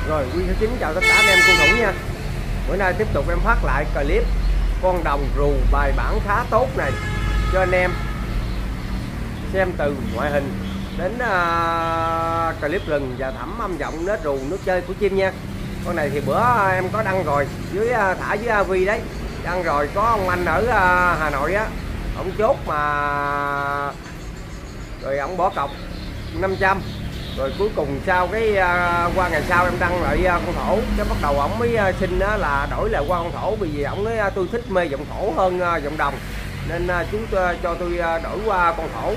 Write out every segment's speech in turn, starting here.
Rồi, Quy số 9 chào tất cả anh em cung thủ nha. Bữa nay tiếp tục em phát lại clip con đồng rù bài bản khá tốt này cho anh em xem từ ngoại hình đến clip rừng và thẩm âm giọng nết rù nước chơi của chim nha. Con này thì bữa em có đăng rồi dưới thả dưới AV đấy, đăng rồi. Có ông anh ở Hà Nội á, ông chốt mà rồi ông bỏ cọc 500. Rồi cuối cùng sau cái qua ngày sau em đăng lại con thổ, cái bắt đầu ổng mới xin là đổi lại qua con thổ, bởi vì ổng nói tôi thích mê giọng thổ hơn giọng đồng, nên chú cho tôi đổi qua con thổ.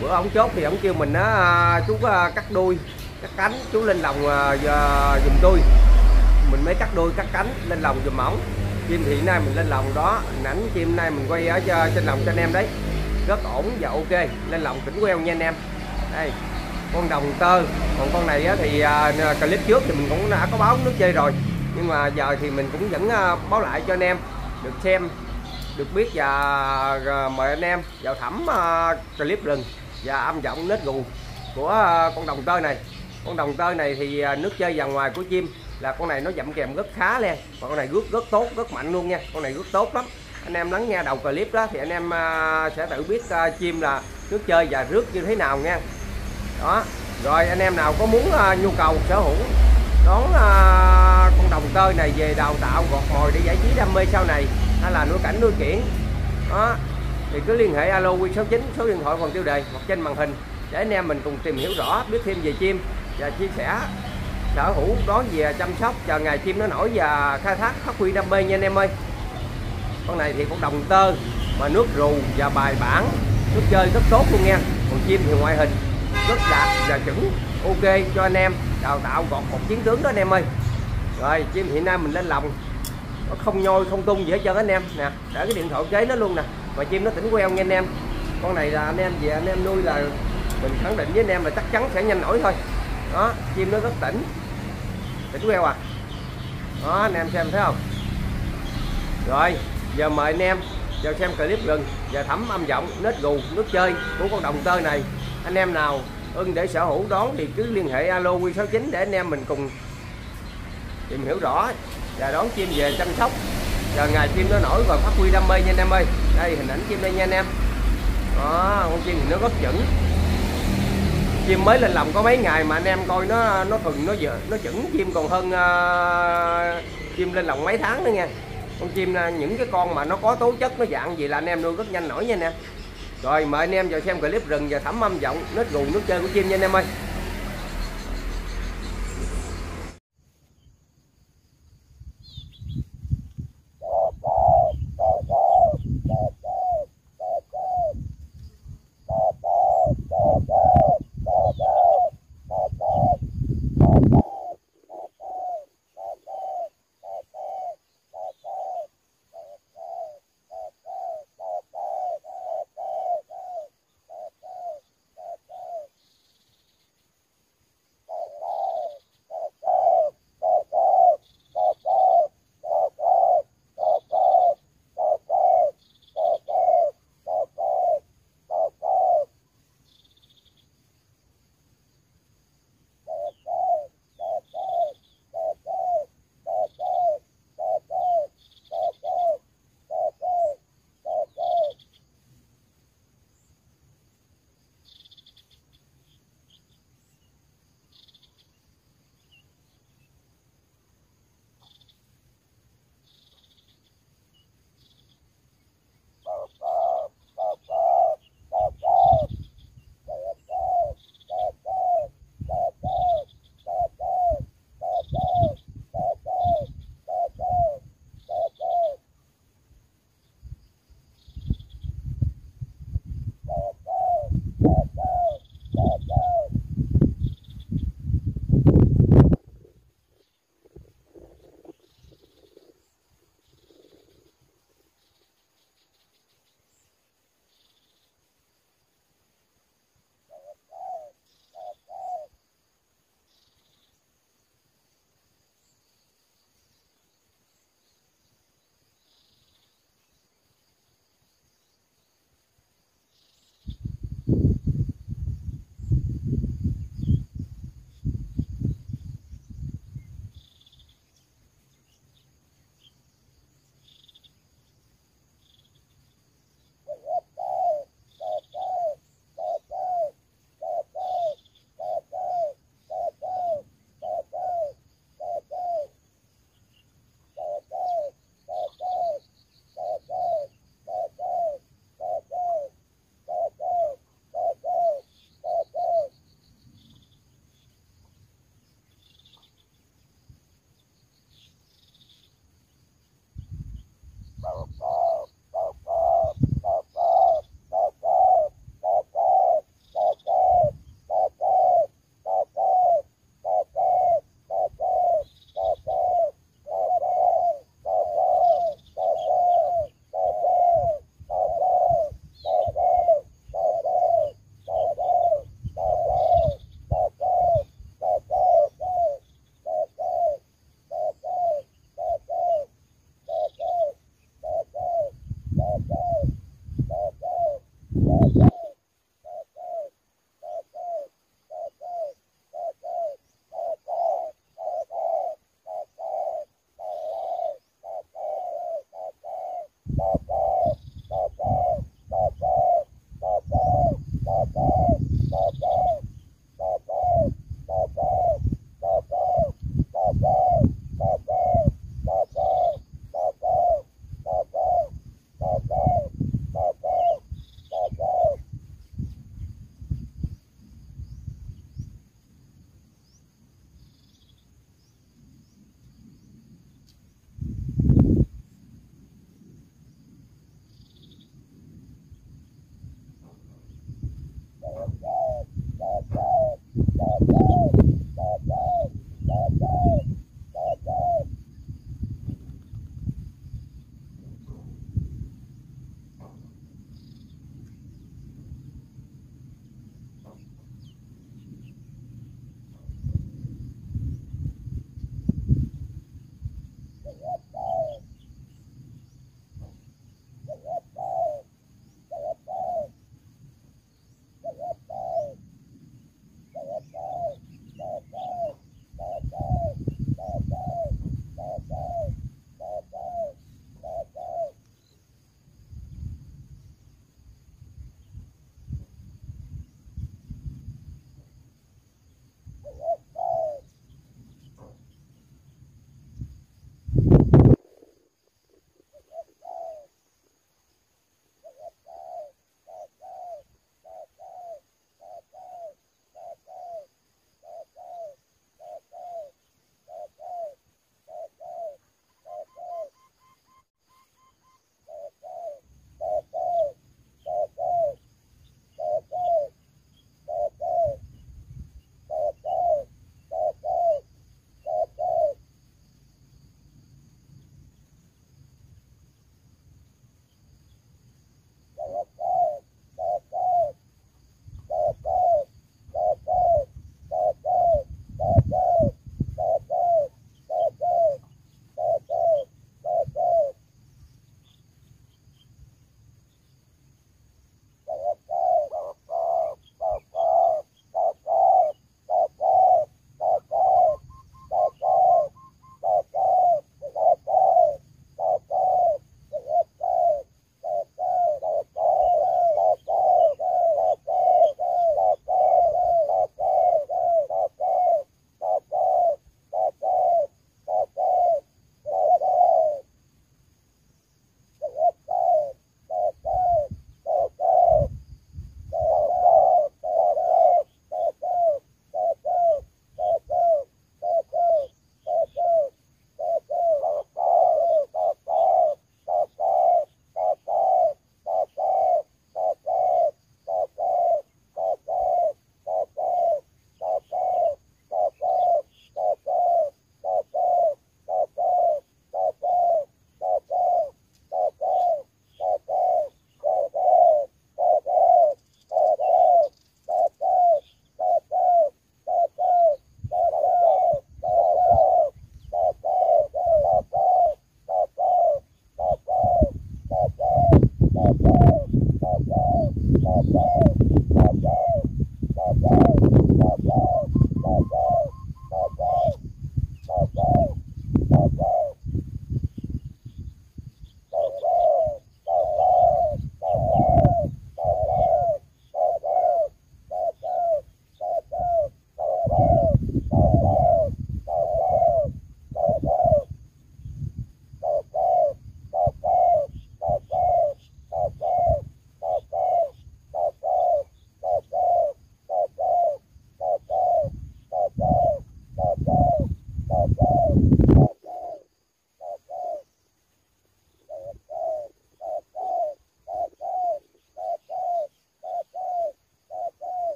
Bữa ổng chốt thì ổng kêu mình chú cắt đuôi cắt cánh, chú lên lòng giùm tôi, mình mới cắt đuôi cắt cánh lên lòng giùm ổng. Chim thì nay mình lên lòng đó, ảnh chim nay mình quay ở trên lòng cho anh em đấy, rất ổn và ok, lên lòng tỉnh queo nha anh em. Đây con đồng tơ. Còn con này thì clip trước thì mình cũng đã có báo nước chơi rồi, nhưng mà giờ thì mình cũng vẫn báo lại cho anh em được xem, được biết, và mời anh em vào thẩm clip rừng và âm giọng nết gù của con đồng tơ này. Con đồng tơ này thì nước chơi vào ngoài của chim là con này nó dặm kèm rất khá lên, và con này rước rất tốt, rất mạnh luôn nha. Con này rước tốt lắm, anh em lắng nghe đầu clip đó thì anh em sẽ tự biết chim là nước chơi và rước như thế nào nha. Đó, rồi anh em nào có muốn nhu cầu sở hữu đón con đồng tơ này về đào tạo gọt mồi để giải trí đam mê sau này, hay là nuôi cảnh nuôi kiển đó, thì cứ liên hệ alo Quy 69, số điện thoại còn tiêu đề hoặc trên màn hình, để anh em mình cùng tìm hiểu rõ, biết thêm về chim và chia sẻ sở hữu đón về chăm sóc chờ ngày chim nó nổi và khai thác phát huy đam mê nha anh em ơi. Con này thì con đồng tơ mà nước rù và bài bản, nước chơi rất tốt luôn nha. Còn chim thì ngoại hình rất đạt và chuẩn ok cho anh em đào tạo gọt một chiến tướng đó anh em ơi. Rồi chim hiện nay mình lên lòng nó không nhoi không tung gì hết trơn anh em nè, để cái điện thoại chế nó luôn nè, mà chim nó tỉnh queo nha anh em. Con này là anh em về anh em nuôi là mình khẳng định với anh em là chắc chắn sẽ nhanh nổi thôi. Đó, chim nó rất tỉnh queo à. Đó anh em xem thấy không. Rồi giờ mời anh em vào xem clip rừng và thẩm âm giọng nết gù nước chơi của con đồng tơ này. Anh em nào ưng để sở hữu đón thì cứ liên hệ alo Quy 69 để anh em mình cùng tìm hiểu rõ và đón chim về chăm sóc chờ ngày chim nó nổi và phát huy đam mê nha anh em ơi. Đây hình ảnh chim đây nha anh em. Đó, con chim thì nó rất chuẩn. Chim mới lên lòng có mấy ngày mà anh em coi nó thuần, nó chuẩn chim còn hơn chim lên lòng mấy tháng nữa nha. Con chim những cái con mà nó có tố chất nó dạng gì là anh em nuôi rất nhanh nổi nha anh em. Rồi mời anh em vào xem clip rừng và thẩm âm giọng nết gù nước chơi của chim nha anh em ơi.